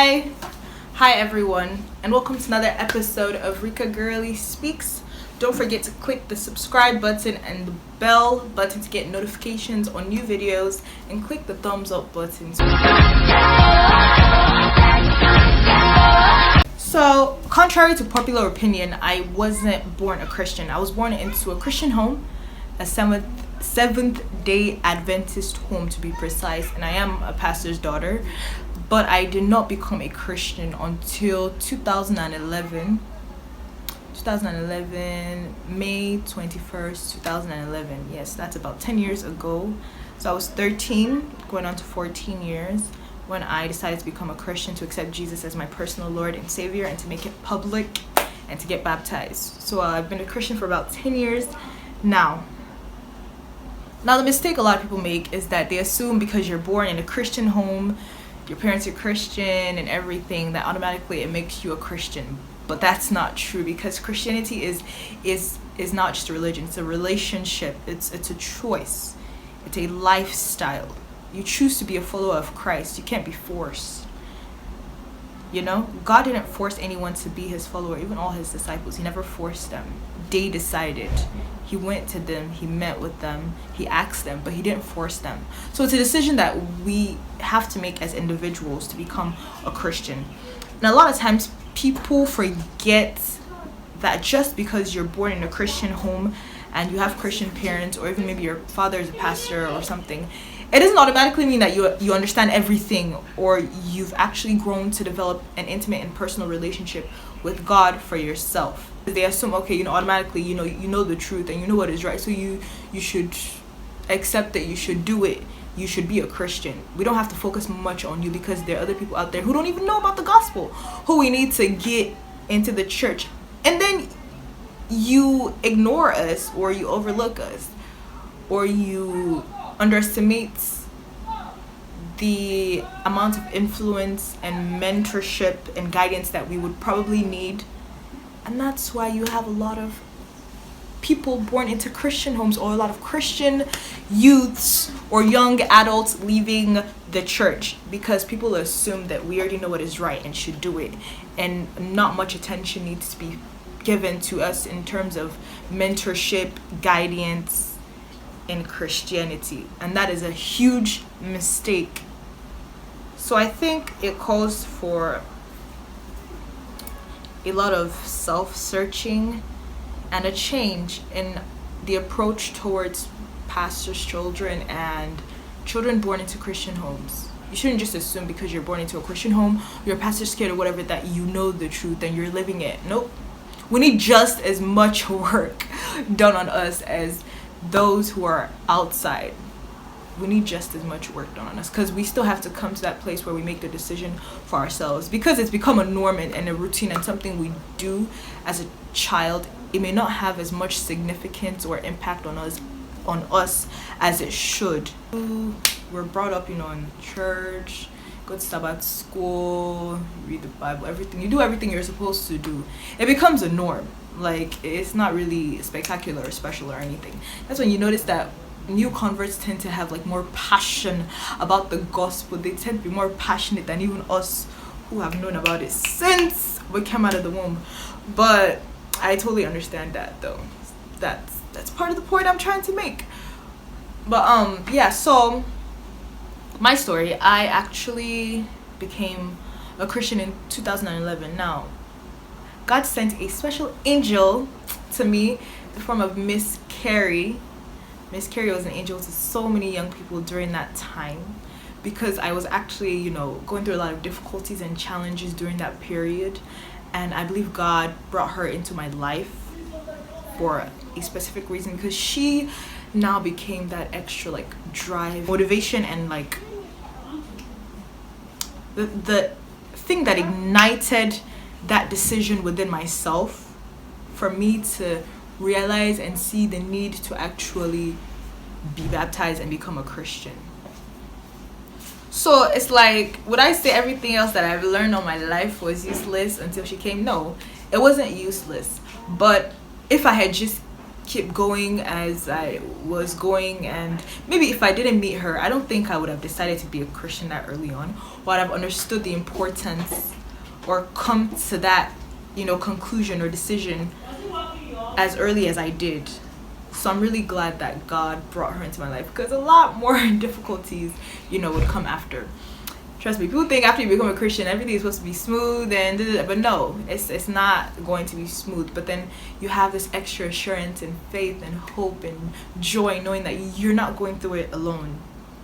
Hi everyone, and welcome to another episode of Rika Girly Speaks. Don't forget to click the subscribe button and the bell button to get notifications on new videos, and click the thumbs up button. So, contrary to popular opinion, I wasn't born a Christian. I was born into a Christian home, a Seventh-day Adventist home to be precise, and I am a pastor's daughter. But I did not become a Christian until 2011, May 21st, 2011. Yes, that's about 10 years ago. So I was 13, going on to 14 years, when I decided to become a Christian, to accept Jesus as my personal Lord and Savior, and to make it public and to get baptized. So I've been a Christian for about 10 years now. Now, the mistake a lot of people make is that they assume because you're born in a Christian home, your parents are Christian and everything, that automatically it makes you a Christian. But that's not true, because Christianity is not just a religion, it's a relationship, it's a choice, it's a lifestyle. You choose to be a follower of Christ. You can't be forced. You know, God didn't force anyone to be his follower, even all his disciples. He never forced them. They decided. He went to them, he met with them, he asked them, but he didn't force them. So it's a decision that we have to make as individuals to become a Christian. And a lot of times people forget that just because you're born in a Christian home and you have Christian parents, or even maybe your father is a pastor or something, it doesn't automatically mean that you understand everything, or you've actually grown to develop an intimate and personal relationship with God for yourself. They assume, okay, automatically, you know the truth and you know what is right, so you should accept it, you should do it, you should be a Christian. We don't have to focus much on you, because there are other people out there who don't even know about the gospel, who we need to get into the church. And then you ignore us, or you overlook us, or you underestimate the amount of influence and mentorship and guidance that we would probably need. And that's why you have a lot of people born into Christian homes, or a lot of Christian youths or young adults leaving the church, because people assume that we already know what is right and should do it, and not much attention needs to be given to us in terms of mentorship, guidance in Christianity. And that is a huge mistake. So I think it calls for a lot of self-searching and a change in the approach towards pastors' children and children born into Christian homes. You shouldn't just assume because you're born into a Christian home, you're a pastor's kid or whatever, that you know the truth and you're living it. Nope. We need just as much work done on us as those who are outside. We need just as much work done on us, because we still have to come to that place where we make the decision for ourselves, because it's become a norm and a routine and something we do as a child. It may not have as much significance or impact on us as it should. We're brought up, in church, go to Sabbath school, read the Bible, everything. You do everything you're supposed to do. It becomes a norm. Like, it's not really spectacular or special or anything. That's when you notice that new converts tend to have more passion about the gospel. They tend to be more passionate than even us who have known about it since we came out of the womb. But I totally understand that, though. That's part of the point I'm trying to make. But yeah, so my story, I actually became a Christian in 2011. Now, God sent a special angel to me in the form of Miss Carrie. Miss Carrie was an angel to so many young people during that time, because I was actually, going through a lot of difficulties and challenges during that period. And I believe God brought her into my life for a specific reason, because she now became that extra drive, motivation, and the thing that ignited that decision within myself for me to realize and see the need to actually be baptized and become a Christian. So it's would I say everything else that I've learned all my life was useless until she came? No, it wasn't useless. But if I had just keep going as I was going, and maybe if I didn't meet her, I don't think I would have decided to be a Christian that early on, or I'd have understood the importance or come to that, conclusion or decision as early as I did. So I'm really glad that God brought her into my life, because a lot more difficulties, would come after. Trust me, people think after you become a Christian, everything is supposed to be smooth and but no, it's not going to be smooth. But then you have this extra assurance and faith and hope and joy, knowing that you're not going through it alone.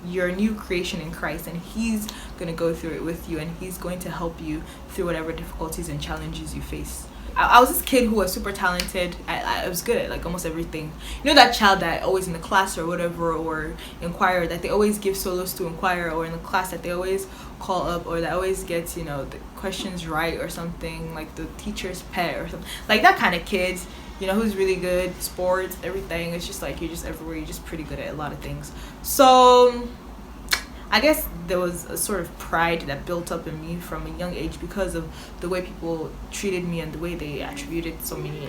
You're a new creation in Christ, and He's going to go through it with you, and He's going to help you through whatever difficulties and challenges you face. I was this kid who was super talented. I was good at like almost everything. That child that always in the class or whatever, or in choir, that they always give solos to in choir, or in the class that they always call up, or that always gets the questions right or something, like the teacher's pet or something, like that kind of kid, who's really good, sports, everything. It's just like you're just everywhere, you're just pretty good at a lot of things. So I guess there was a sort of pride that built up in me from a young age because of the way people treated me and the way they attributed so many,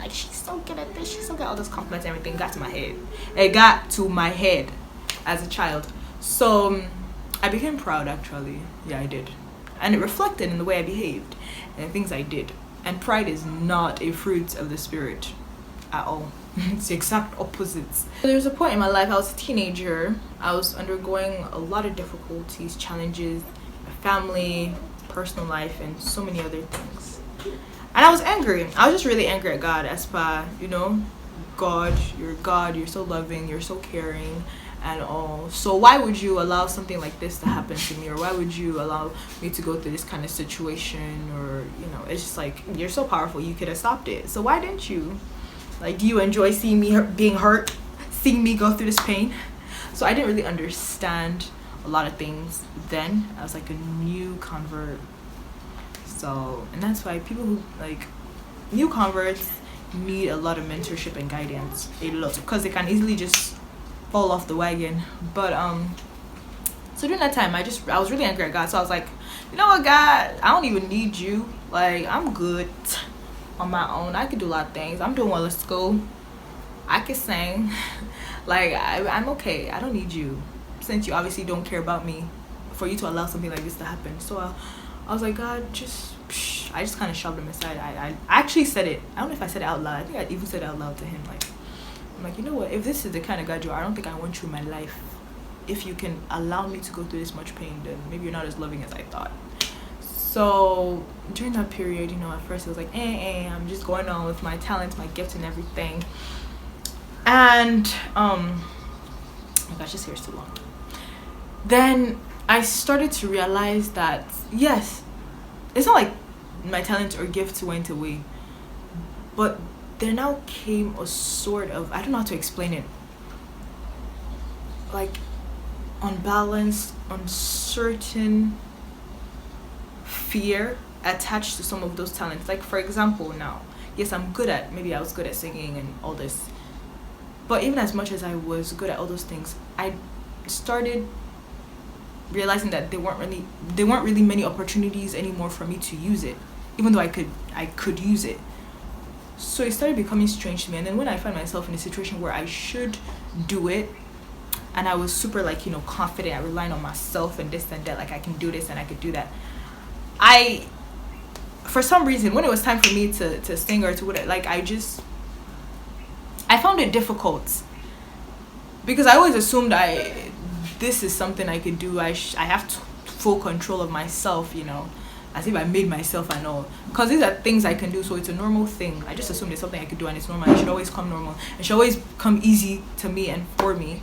like she's so good at this, she's so good at all those compliments and everything. Got to my head. It got to my head as a child. So I became proud, actually. Yeah, I did. And it reflected in the way I behaved and the things I did. And pride is not a fruit of the Spirit at all. It's the exact opposites. There was a point in my life, I was a teenager. I was undergoing a lot of difficulties, challenges, my family, personal life, and so many other things. And I was angry. I was just really angry at God. As per, God, you're so loving, you're so caring, and all. So why would you allow something like this to happen to me? Or why would you allow me to go through this kind of situation? Or, it's just like, you're so powerful, you could have stopped it. So why didn't you? Like, do you enjoy seeing me being hurt? Seeing me go through this pain? So I didn't really understand a lot of things then. I was like a new convert. So, and that's why people who, like, new converts need a lot of mentorship and guidance. A lot. Because they can easily just fall off the wagon. But, so during that time, I was really angry at God. So I was like, you know what, God? I don't even need you. Like, I'm good on my own. I could do a lot of things. I'm doing well at school. I can sing. Like, I'm okay. I don't need you, since you obviously don't care about me, for you to allow something like this to happen. So I was like, God, I just kind of shoved him aside. I actually said it. I don't know if I said it out loud. I think I even said it out loud to him. Like, I'm like, you know what? If this is the kind of God you are, I don't think I want you in my life. If you can allow me to go through this much pain, then maybe you're not as loving as I thought. So during that period, at first it was like, I'm just going on with my talents, my gifts, and everything. And oh my gosh, this hair is too long. Then I started to realize that yes, it's not like my talents or gifts went away, but there now came a sort of, I don't know how to explain it, like unbalanced, uncertain fear attached to some of those talents. Like, for example, now, yes, maybe I was good at singing and all this, but even as much as I was good at all those things, I started realizing that there weren't really many opportunities anymore for me to use it, even though I could use it. So it started becoming strange to me. And then when I find myself in a situation where I should do it, and I was super confident, I relying on myself and this and that, like I can do this and I could do that, for some reason, when it was time for me to sing or to whatever, like I found it difficult, because I always assumed this is something I could do. I have full control of myself, as if I made myself and all, because these are things I can do, so it's a normal thing. I just assumed it's something I could do and it's normal. It should always come normal. It should always come easy to me and for me.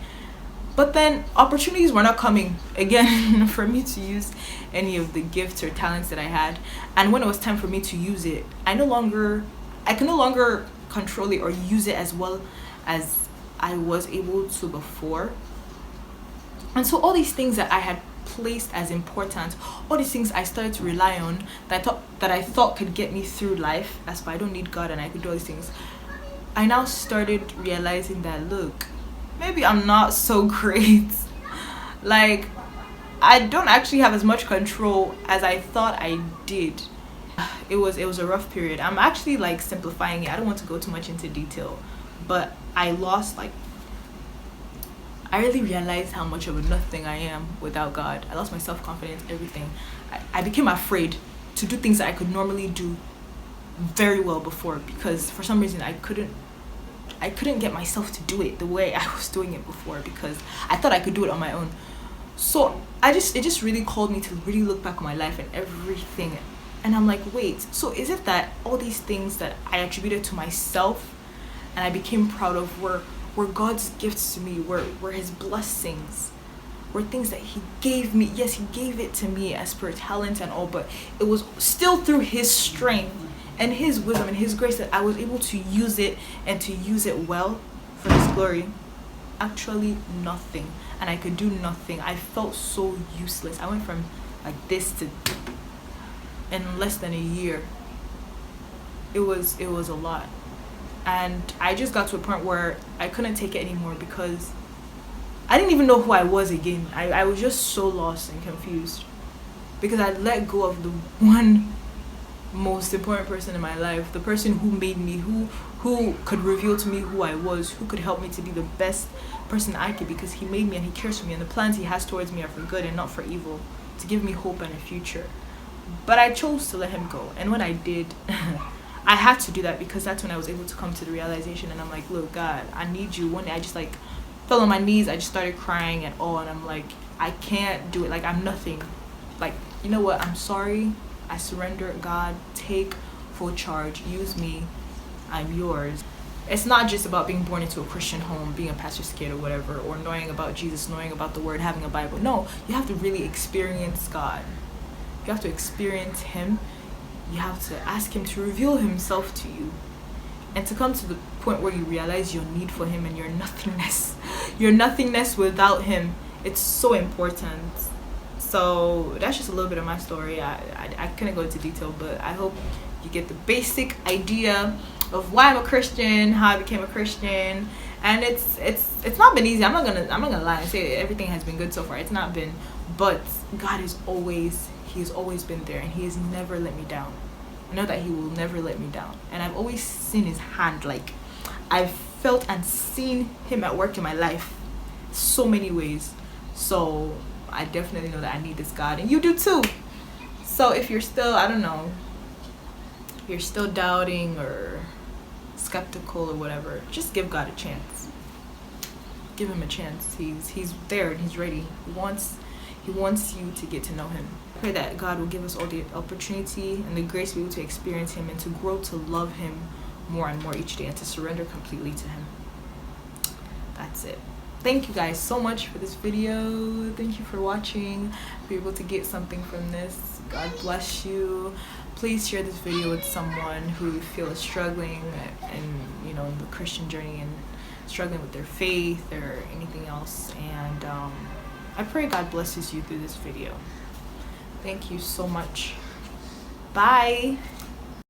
But then opportunities were not coming again for me to use any of the gifts or talents that I had. And when it was time for me to use it, I can no longer control it or use it as well as I was able to before. And so all these things that I had placed as important, all these things I started to rely on, that I thought could get me through life, as if I don't need God and I could do all these things, I now started realizing that, look, maybe I'm not so great. Like, I don't actually have as much control as I thought I did. It was a rough period. I'm actually like simplifying it. I don't want to go too much into detail, but I lost like, I really realized how much of a nothing I am without God. I lost my self-confidence, everything. I became afraid to do things that I could normally do very well before, because for some reason I couldn't get myself to do it the way I was doing it before, because I thought I could do it on my own. So it just really called me to really look back on my life and everything. And I'm like, wait, so is it that all these things that I attributed to myself and I became proud of were God's gifts to me, were his blessings, were things that he gave me? Yes, he gave it to me as per talent and all, but it was still through his strength and his wisdom and his grace that I was able to use it, and to use it well for his glory. Actually nothing. And I could do nothing. I felt so useless. I went from like this to, in less than a year. It was a lot. And I just got to a point where I couldn't take it anymore, because I didn't even know who I was again. I was just so lost and confused, because I let go of the one most important person in my life, the person who made me, who could reveal to me who I was, who could help me to be the best person I could, because he made me and he cares for me, and the plans he has towards me are for good and not for evil, to give me hope and a future. But I chose to let him go, and when I did, I had to do that, because that's when I was able to come to the realization. And I'm like, look, God, I need you. One day I just like fell on my knees. I just started crying and all, and I'm like, I can't do it. Like, I'm nothing. Like, you know what? I'm sorry. I surrender. God, take full charge. Use me. I'm yours. It's not just about being born into a Christian home, being a pastor's kid or whatever, or knowing about Jesus, knowing about the word, having a Bible. No, you have to really experience God. You have to experience him. You have to ask him to reveal himself to you, and to come to the point where you realize your need for him and your nothingness without him. It's so important. So that's just a little bit of my story. I couldn't go into detail, but I hope you get the basic idea of why I'm a Christian, how I became a Christian. And it's not been easy. I'm not gonna lie and say everything has been good so far. It's not been, but God is always, he's always been there, and he has never let me down. I know that he will never let me down, and I've always seen his hand. Like, I've felt and seen him at work in my life so many ways. So I definitely know that I need this God, and you do too. So if you're still, I don't know, you're still doubting or skeptical or whatever, just give God a chance. Give him a chance. He's there and he's ready. He wants you to get to know him. I pray that God will give us all the opportunity and the grace to be able to experience him, and to grow to love him more and more each day, and to surrender completely to him. That's it. Thank you guys so much for this video. Thank you for watching. Be able to get something from this. God bless you. Please share this video with someone who you feel is struggling in, the Christian journey, and struggling with their faith or anything else. And I pray God blesses you through this video. Thank you so much. Bye.